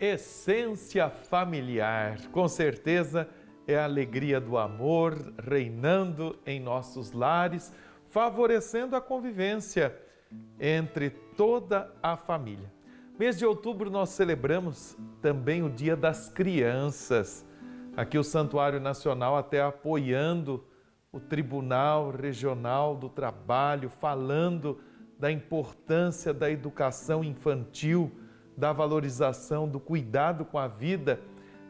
Essência familiar, com certeza é a alegria do amor reinando em nossos lares, favorecendo a convivência entre toda a família. Mês de outubro nós celebramos também o Dia das Crianças. Aqui o Santuário Nacional até apoiando o Tribunal Regional do Trabalho, falando da importância da educação infantil, da valorização, do cuidado com a vida.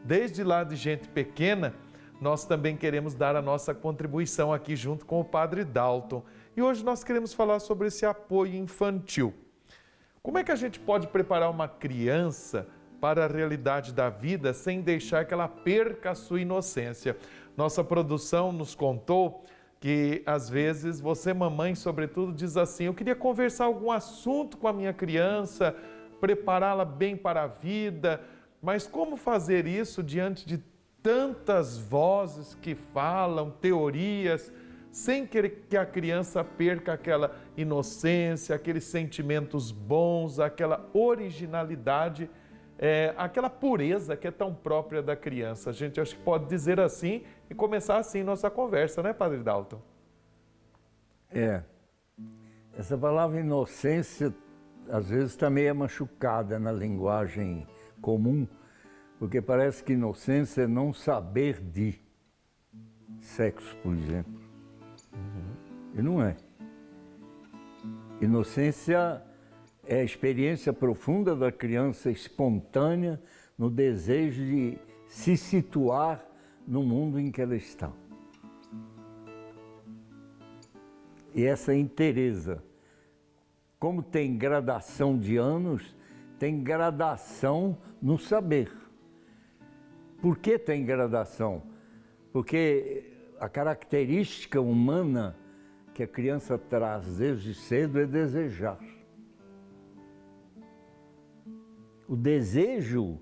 Desde lá de gente pequena, nós também queremos dar a nossa contribuição aqui junto com o Padre Dalton. E hoje nós queremos falar sobre esse apoio infantil. Como é que a gente pode preparar uma criança para a realidade da vida sem deixar que ela perca a sua inocência? Nossa produção nos contou que às vezes você, mamãe, sobretudo, diz assim: eu queria conversar algum assunto com a minha criança, prepará-la bem para a vida, mas como fazer isso diante de tantas vozes que falam, teorias, sem que a criança perca aquela inocência, aqueles sentimentos bons, aquela originalidade, aquela pureza que é tão própria da criança. A gente acho que pode dizer assim e começar assim nossa conversa, né, Padre Dalton? Essa palavra inocência às vezes está meio machucada na linguagem comum, porque parece que inocência é não saber de sexo, por exemplo. E não é. Inocência é a experiência profunda da criança espontânea no desejo de se situar no mundo em que ela está. E essa inteireza, como tem gradação de anos, tem gradação no saber. Por que tem gradação? Porque a característica humana que a criança traz desde cedo é desejar. O desejo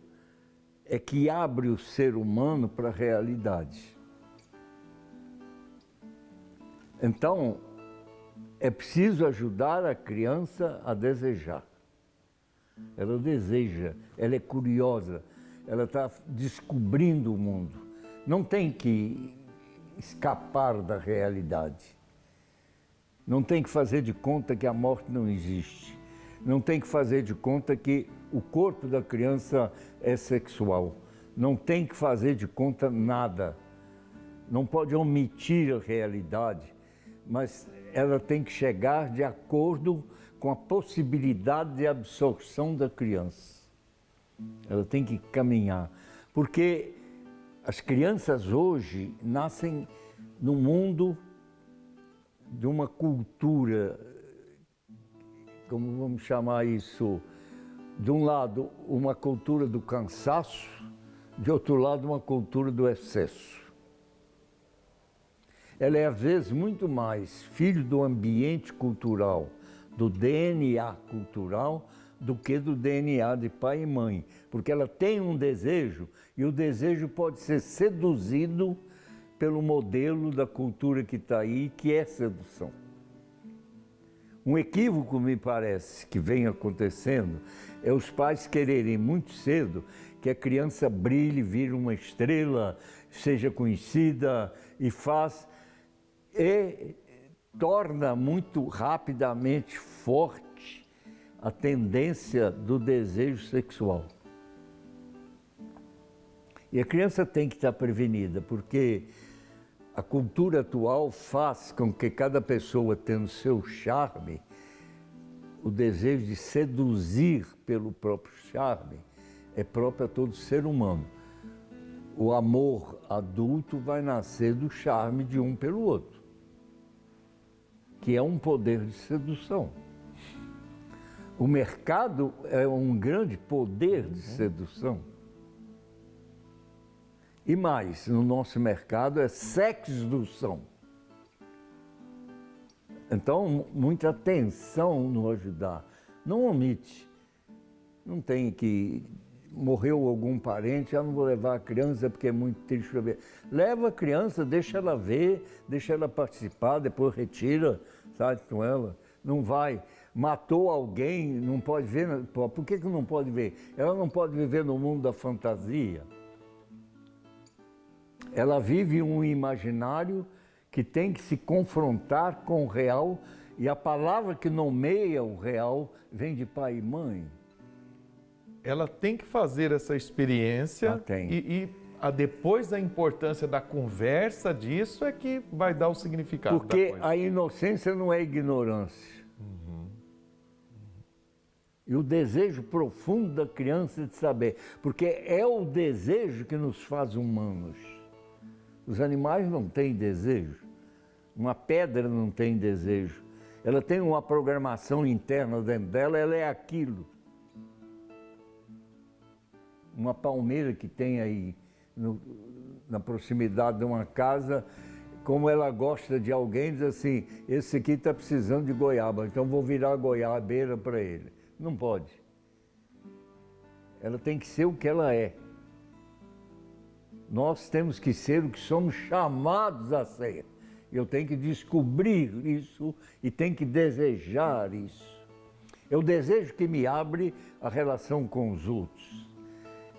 é que abre o ser humano para a realidade. Então, é preciso ajudar a criança a desejar. Ela deseja, ela é curiosa, ela está descobrindo o mundo. Não tem que escapar da realidade. Não tem que fazer de conta que a morte não existe. Não tem que fazer de conta que o corpo da criança é sexual. Não tem que fazer de conta nada. Não pode omitir a realidade, mas ela tem que chegar de acordo com a possibilidade de absorção da criança. Ela tem que caminhar, porque as crianças hoje nascem num mundo de uma cultura, como vamos chamar isso, de um lado uma cultura do cansaço, de outro lado uma cultura do excesso. Ela é às vezes muito mais filho do ambiente cultural, do DNA cultural, do que do DNA de pai e mãe, porque ela tem um desejo e o desejo pode ser seduzido pelo modelo da cultura que está aí, que é sedução. Um equívoco, me parece, que vem acontecendo é os pais quererem muito cedo que a criança brilhe, vire uma estrela, seja conhecida e torna muito rapidamente forte a tendência do desejo sexual. E a criança tem que estar prevenida, porque a cultura atual faz com que cada pessoa, tendo seu charme, o desejo de seduzir pelo próprio charme é próprio a todo ser humano. O amor adulto vai nascer do charme de um pelo outro, que é um poder de sedução. O mercado é um grande poder de sedução. E mais, no nosso mercado é sexdução. Então, muita atenção no ajudar. Não omite. Não tem que... Morreu algum parente, não vou levar a criança porque é muito triste para ver. Leva a criança, deixa ela ver, deixa ela participar, depois retira, sabe, com ela. Não vai. matou alguém, não pode ver. Por que não pode ver? Ela não pode viver no mundo da fantasia. Ela vive um imaginário que tem que se confrontar com o real, e a palavra que nomeia o real vem de pai e mãe. Ela tem que fazer essa experiência depois a importância da conversa disso é que vai dar o significado. Porque a inocência não é ignorância. E o desejo profundo da criança de saber, porque é o desejo que nos faz humanos. Os animais não têm desejo, uma pedra não tem desejo. Ela tem uma programação interna dentro dela, ela é aquilo. Uma palmeira que tem aí na proximidade de uma casa, como ela gosta de alguém, diz assim, esse aqui está precisando de goiaba, então vou virar a goiabeira para ele. Não pode. Ela tem que ser o que ela é. Nós temos que ser o que somos chamados a ser. Eu tenho que descobrir isso e tenho que desejar isso. É o desejo que me abre a relação com os outros.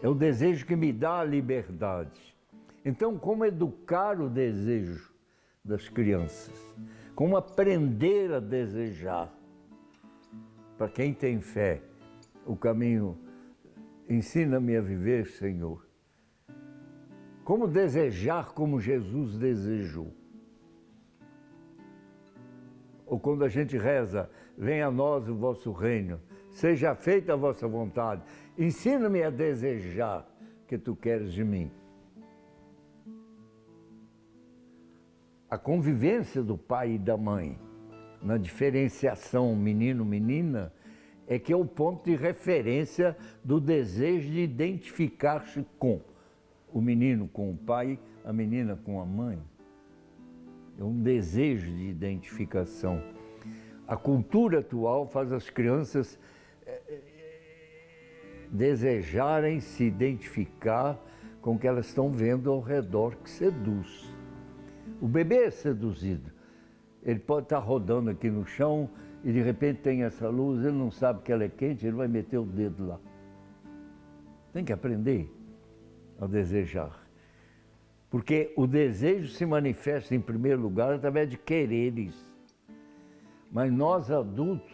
É o desejo que me dá a liberdade. Então, como educar o desejo das crianças? Como aprender a desejar? Para quem tem fé, o caminho, ensina-me a viver, Senhor. Como desejar como Jesus desejou? Ou quando a gente reza, venha a nós o vosso reino, seja feita a vossa vontade, ensina-me a desejar o que tu queres de mim. A convivência do pai e da mãe, na diferenciação menino-menina, é que é o ponto de referência do desejo de identificar-se com o menino com o pai, a menina com a mãe. É um desejo de identificação. A cultura atual faz as crianças desejarem se identificar com o que elas estão vendo ao redor, que seduz. O bebê é seduzido. Ele pode estar rodando aqui no chão e de repente tem essa luz, ele não sabe que ela é quente, ele vai meter o dedo lá. Tem que aprender a desejar. Porque o desejo se manifesta em primeiro lugar através de quereres. Mas nós adultos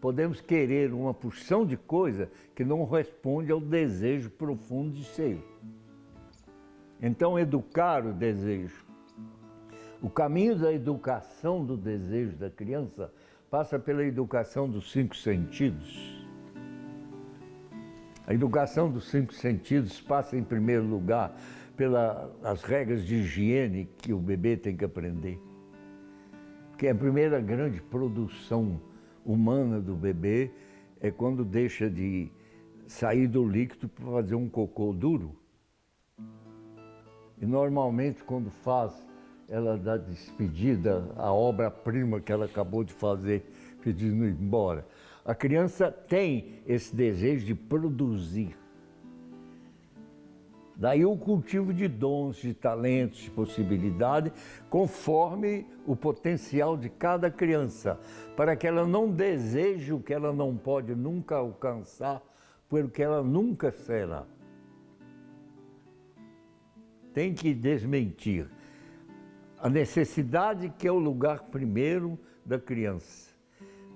podemos querer uma porção de coisa que não responde ao desejo profundo de ser. Então, educar o desejo. O caminho da educação do desejo da criança passa pela educação dos 5 sentidos. A educação dos 5 sentidos passa, em primeiro lugar, pelas regras de higiene que o bebê tem que aprender. Porque a primeira grande produção humana do bebê é quando deixa de sair do líquido para fazer um cocô duro. E normalmente quando faz, ela dá despedida à obra-prima que ela acabou de fazer, pedindo ir embora. A criança tem esse desejo de produzir. Daí o cultivo de dons, de talentos, de possibilidade, conforme o potencial de cada criança, para que ela não deseje o que ela não pode nunca alcançar, pelo que ela nunca será. Tem que desmentir a necessidade, que é o lugar primeiro da criança.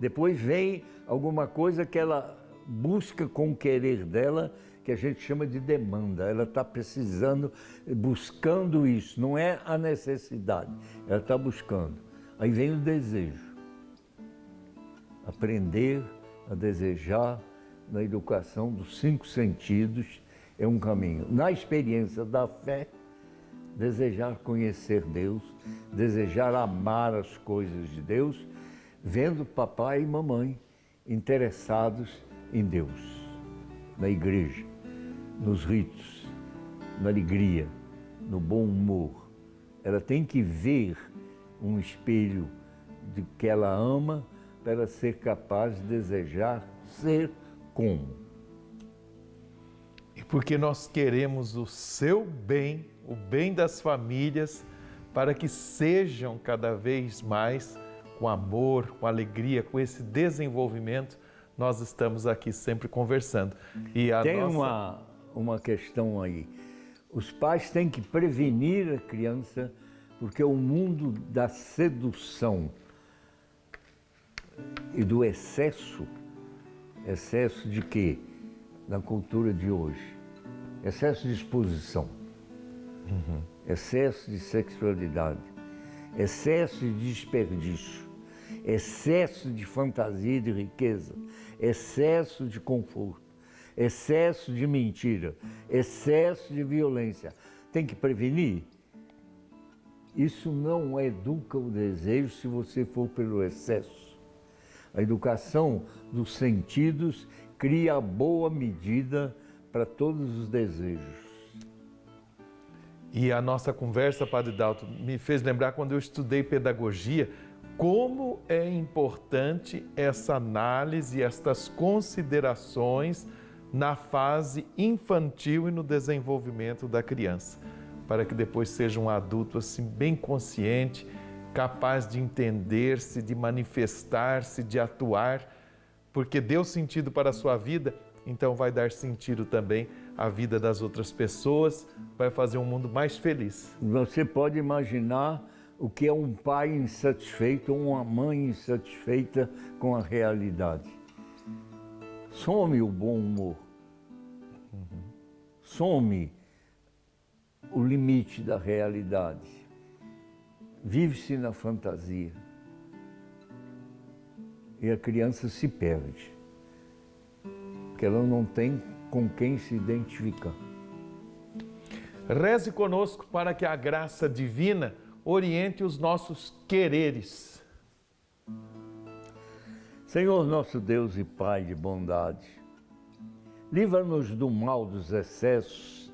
Depois vem alguma coisa que ela busca com o querer dela, que a gente chama de demanda. Ela está precisando, buscando isso, não é a necessidade, ela está buscando. Aí vem o desejo. Aprender a desejar na educação dos 5 sentidos é um caminho. Na experiência da fé, desejar conhecer Deus, desejar amar as coisas de Deus, vendo papai e mamãe interessados em Deus, na igreja, nos ritos, na alegria, no bom humor. Ela tem que ver um espelho de que ela ama para ela ser capaz de desejar ser como. E porque nós queremos o seu bem, o bem das famílias, para que sejam cada vez mais com amor, com alegria, com esse desenvolvimento, nós estamos aqui sempre conversando. E tem uma questão aí. Os pais têm que prevenir a criança, porque o mundo da sedução e do excesso de quê? Na cultura de hoje. Excesso de exposição, excesso de sexualidade, excesso de desperdício, excesso de fantasia e de riqueza, excesso de conforto, excesso de mentira, excesso de violência. Tem que prevenir? Isso não educa o desejo se você for pelo excesso. A educação dos sentidos cria a boa medida para todos os desejos. E a nossa conversa, Padre Dalto, me fez lembrar quando eu estudei pedagogia, como é importante essa análise, estas considerações na fase infantil e no desenvolvimento da criança, para que depois seja um adulto assim bem consciente, capaz de entender-se, de manifestar-se, de atuar, porque deu sentido para a sua vida, então vai dar sentido também à vida das outras pessoas, vai fazer um mundo mais feliz. Você pode imaginar o que é um pai insatisfeito ou uma mãe insatisfeita com a realidade. Some o bom humor. Some o limite da realidade. Vive-se na fantasia. E a criança se perde. Porque ela não tem com quem se identificar. Reze conosco para que a graça divina oriente os nossos quereres. Senhor nosso Deus e Pai de bondade, livra-nos do mal dos excessos,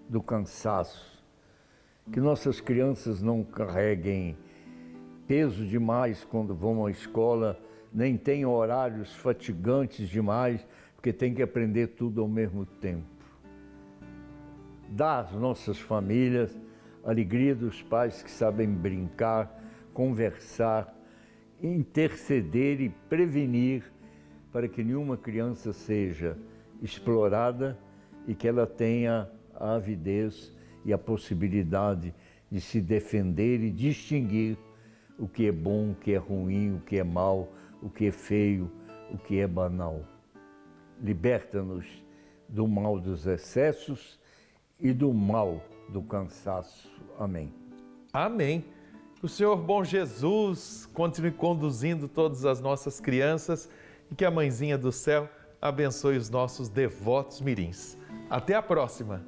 do cansaço, que nossas crianças não carreguem peso demais quando vão à escola, nem tenham horários fatigantes demais, porque tem que aprender tudo ao mesmo tempo. Dá às nossas famílias a alegria dos pais que sabem brincar, conversar, interceder e prevenir para que nenhuma criança seja explorada e que ela tenha a avidez e a possibilidade de se defender e distinguir o que é bom, o que é ruim, o que é mal, o que é feio, o que é banal. Liberta-nos do mal dos excessos e do mal do cansaço. Amém. Amém. Que o Senhor bom Jesus continue conduzindo todas as nossas crianças e que a Mãezinha do Céu abençoe os nossos devotos mirins. Até a próxima!